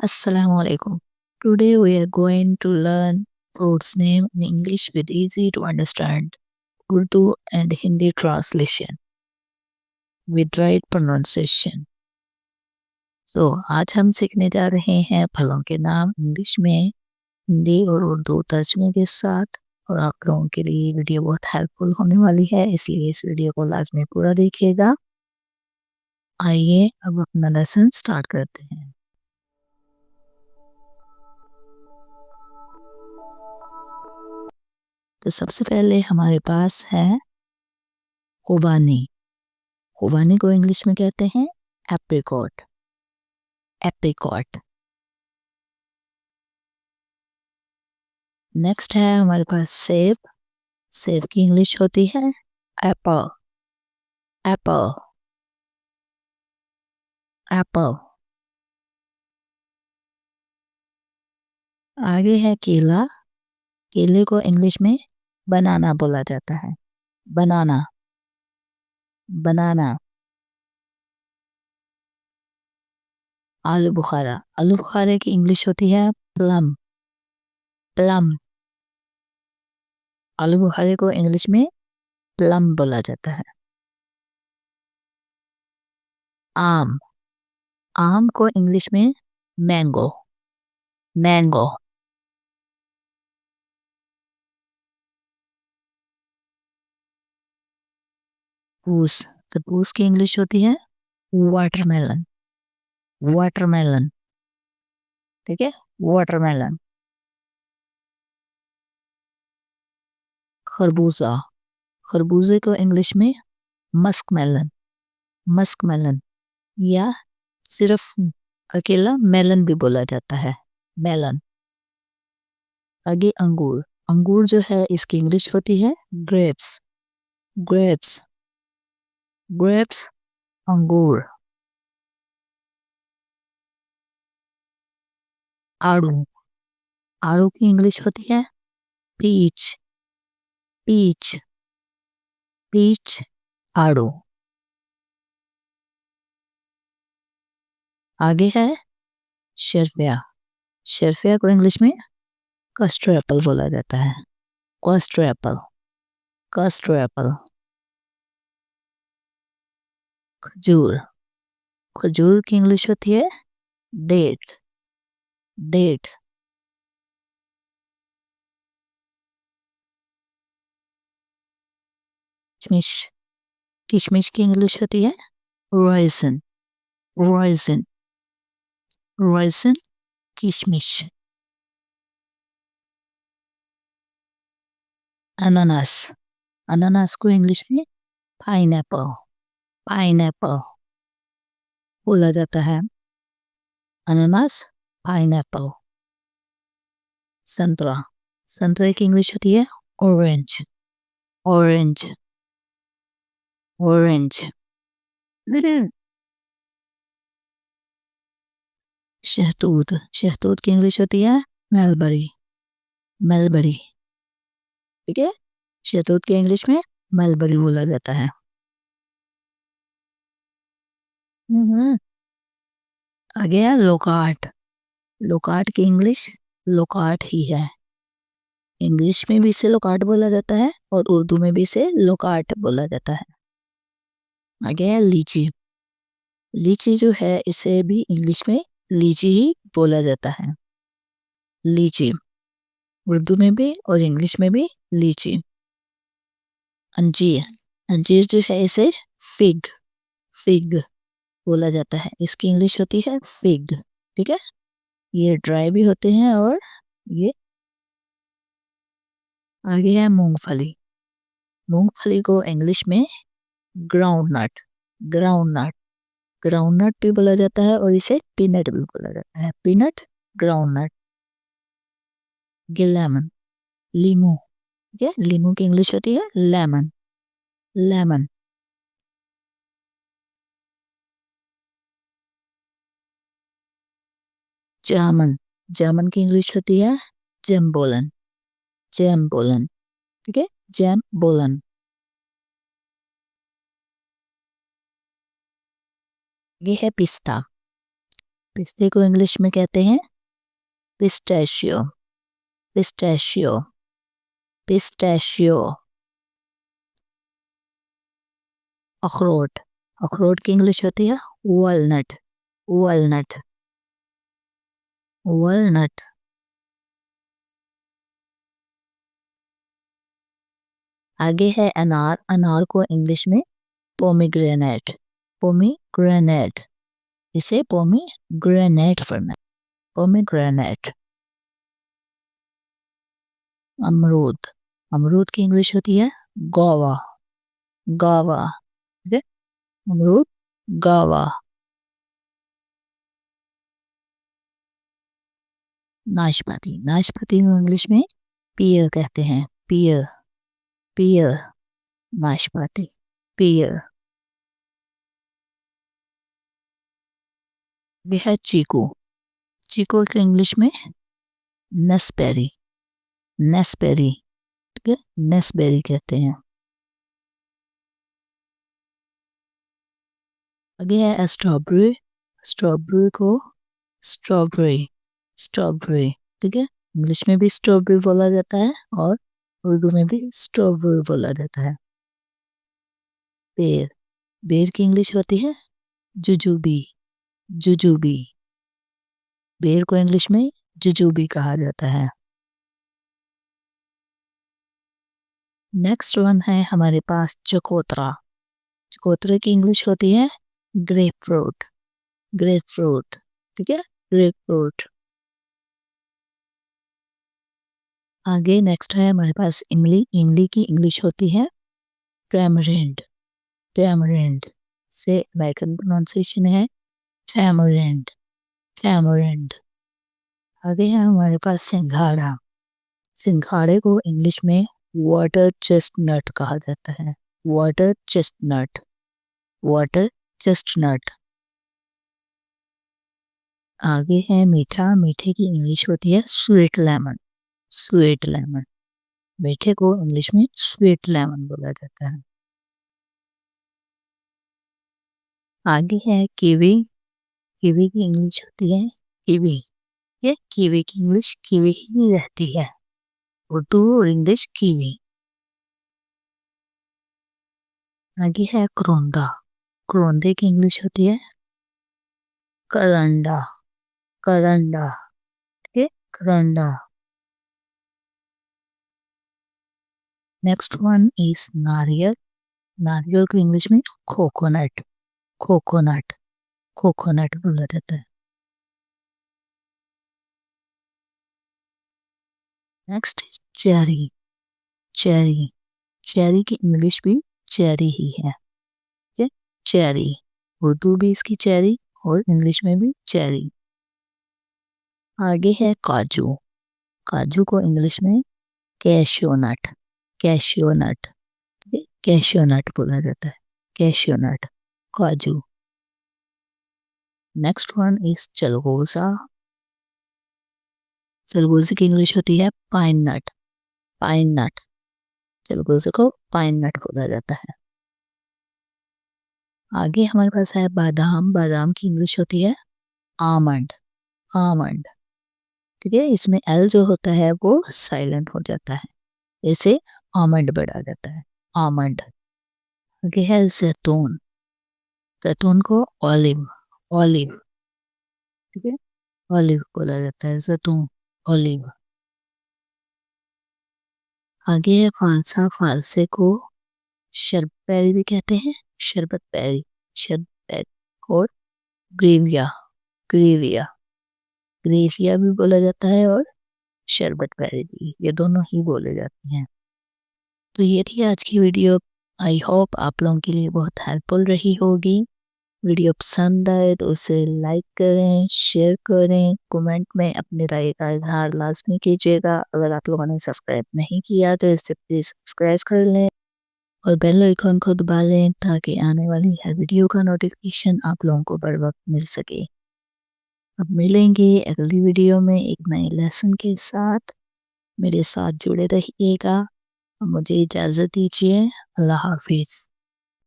Assalamu alaikum. Today we are going to learn fruits name in English with easy to understand Urdu and Hindi translation with right pronunciation. So आज हम सीखने जा रहे हैं फलों के नाम इंग्लिश में हिंदी और उर्दू तर्जुमे के साथ। और आप लोगों के लिए ये वीडियो बहुत हेल्पफुल होने वाली है, इसलिए इस वीडियो को लाजमी पूरा देखिएगा। आइए अब अपना लेसन स्टार्ट करते हैं। तो सबसे पहले हमारे पास है खुबानी। खुबानी को इंग्लिश में कहते हैं एप्रिकॉट। एप्रिकॉट। नेक्स्ट है हमारे पास सेब। सेब की इंग्लिश होती है एप्पल। एप्पल। एप्पल। आगे है केला। केले को इंग्लिश में बनाना बोला जाता है। बनाना। बनाना। आलू बुखारा। आलू बुखारे की इंग्लिश होती है प्लम। प्लम। आलू बुखारे को इंग्लिश में प्लम बोला जाता है। आम। आम को इंग्लिश में मैंगो। मैंगो। तरबूज। तरबूज की इंग्लिश होती है वाटरमेलन। वाटरमेलन। ठीक है, वाटरमेलन। खरबूजा। खरबूजे को इंग्लिश में मस्क मेलन। मस्क मेलन या सिर्फ अकेला मेलन भी बोला जाता है। मेलन। आगे अंगूर। अंगूर जो है इसकी इंग्लिश होती है ग्रेप्स। ग्रेप्स। ग्रेप्स। अंगूर। आड़ू। आड़ू की इंग्लिश होती है पीच। पीच। पीच। आड़ू। आगे है शेरफिया। शेरफिया को इंग्लिश में कस्टर्ड एप्पल बोला जाता है। Custard Apple. Custard Apple. खजूर। खजूर की इंग्लिश होती है डेट। डेट। किशमिश। किशमिश की इंग्लिश होती है रॉयसन। रॉयसन। रॉयसन। किशमिश। अनानास। अनानास को इंग्लिश में पाइनएप्पल। पाइनएप्पल बोला जाता है। अनानास। पाइनएप्पल। संतरा। संतरे की इंग्लिश होती है ऑरेंज। ऑरेंज। ऑरेंज। शहतूत। शहतूत की इंग्लिश होती है मेलबरी। मेलबरी। ठीक है, शहतूत की इंग्लिश में मेलबरी बोला जाता है। आगे है लोकार्ट। लोकार्ट की इंग्लिश लोकार्ट ही है। इंग्लिश में भी इसे लोकार्ट बोला जाता है और उर्दू में भी इसे लोकार्ट बोला जाता है। आगे है लीची। लीची जो है इसे भी इंग्लिश में लीची ही बोला जाता है। लीची। उर्दू में भी और इंग्लिश में भी लीची। अंजीर। अंजीर जो है इसे फिग। फिग बोला जाता है। इसकी इंग्लिश होती है फिग। ठीक है, ये ड्राई भी होते हैं और ये। आगे है मूंगफली। मूंगफली को इंग्लिश में groundnut. Groundnut. Groundnut भी बोला जाता है और इसे पीनट भी बोला जाता है। पीनट। Groundnut. लेमन। लीमू। ठीक है, लीमू की इंग्लिश होती है लेमन। लेमन। जामन। जामन की इंग्लिश होती है जैम्बोलन। जैम्बोलन। ठीक है, जैम्बोलन। ये है पिस्ता। पिस्ते को इंग्लिश में कहते हैं पिस्टैशियो, पिस्टैशियो, पिस्टैशियो। अखरोट, अखरोट की इंग्लिश होती है वॉलनट, वॉलनट, वॉलनट। आगे है अनार, अनार को इंग्लिश में पोमीग्रेनेट, पोमीग्रेनेट, इसे पोमीग्रेनेट पढ़ना, पोमीग्रेनेट। अमरूद, अमरूद की इंग्लिश होती है गोवा, गावा, ठीक है, अमरूद गावा। नाशपाती, नाशपाती को इंग्लिश में पियर कहते हैं, पियर, पियर, नाशपाती, पियर। ये है चीकू, चीकू को इंग्लिश में नसपेरी, नसपेरी, ठीक है, नसबेरी कहते हैं। आगे है स्ट्रॉबेरी, स्ट्रॉबेरी को स्ट्रॉबेरी, स्ट्रॉबेरी, ठीक है, इंग्लिश में भी स्ट्रॉबेरी बोला जाता है और उर्दू में भी स्ट्रॉबेरी बोला जाता है। बेर, बेर की इंग्लिश होती है जुजूबी, जुजूबी, बेर को इंग्लिश में जुजूबी कहा जाता है। नेक्स्ट वन है हमारे पास चकोतरा, चकोतरे की इंग्लिश होती है ग्रेप फ्रूट, ग्रेप फ्रूट, ठीक है, ग्रेप फ्रूट। आगे नेक्स्ट है हमारे पास इमली, इमली की इंग्लिश होती है टैमरिंड, टैमरिंड, से अमेरिकन प्रोनाउंसिएशन है टैमरिंड, टैमरिंड। आगे है हमारे पास सिंघाड़ा, सिंघाड़े को इंग्लिश में वाटर चेस्टनट कहा जाता है, वाटर चेस्टनट, वाटर चेस्टनट। आगे है मीठा, मीठे की इंग्लिश होती है स्वीट लेमन, स्वीट लेमन, मीठे को इंग्लिश में स्वीट लेमन बोला जाता है। आगे है कीवी, कीवी की इंग्लिश होती है कीवी, ये कीवी की इंग्लिश कीवी ही रहती है, उर्दू और इंग्लिश कीवी। आगे है करोंदा, करोंदे की इंग्लिश होती है करंडा, करंडा, ठीक है, करंडा। नेक्स्ट वन इज नारियल, नारियल को इंग्लिश में कोकोनट, कोकोनट, कोकोनट बोला जाता है। नेक्स्ट चेरी, चेरी, चेरी की इंग्लिश भी चेरी ही है, ठीक है, चेरी, उर्दू भी इसकी चेरी और इंग्लिश में भी चेरी। आगे है काजू, काजू को इंग्लिश में कैशियो नट, कैशियो नट, कैशियो नट बोला जाता है, कैशियो नट, काजू। नेक्स्ट वन इज चलगोजा, चलगोजे की इंग्लिश होती है पाइन नट, पाइन नट, चलगोजे को पाइन नट बोला जाता है। आगे हमारे पास है बादाम, बादाम की इंग्लिश होती है आमंड, आमंड, ठीक है, इसमें एल जो होता है वो साइलेंट हो जाता है, इसे आमंड बढ़ा जाता है, आमंड। आगे है जैतून, जैतून को ऑलिव, ऑलिव, ठीक है, ऑलिव बोला जाता है, जैतून, ऑलिव। आगे है फालसा, फालसे को शरबत पैरी भी कहते हैं, शरबत पैरी, शरबत पैरी, और ग्रेविया, ग्रेविया, ग्रेविया भी बोला जाता है और शरबत पैरी भी, ये दोनों ही बोले जाते हैं। तो ये थी आज की वीडियो, आई होप आप लोगों के लिए बहुत हेल्पफुल रही होगी। वीडियो पसंद आए तो उसे लाइक करें, शेयर करें, कमेंट में अपनी राय का इजहार लाजमी कीजिएगा। अगर आप लोगों ने सब्सक्राइब नहीं किया तो इसे प्लीज़ सब्सक्राइब कर लें और बेल आइकन को दबा लें ताकि आने वाली हर वीडियो का नोटिफिकेशन आप लोगों को बर वक्त मिल सके। अब मिलेंगे अगली वीडियो में एक नए लेसन के साथ, मेरे साथ जुड़े रहिएगा। मुझे इजाज़त दीजिए, अल्लाह हाफिज़।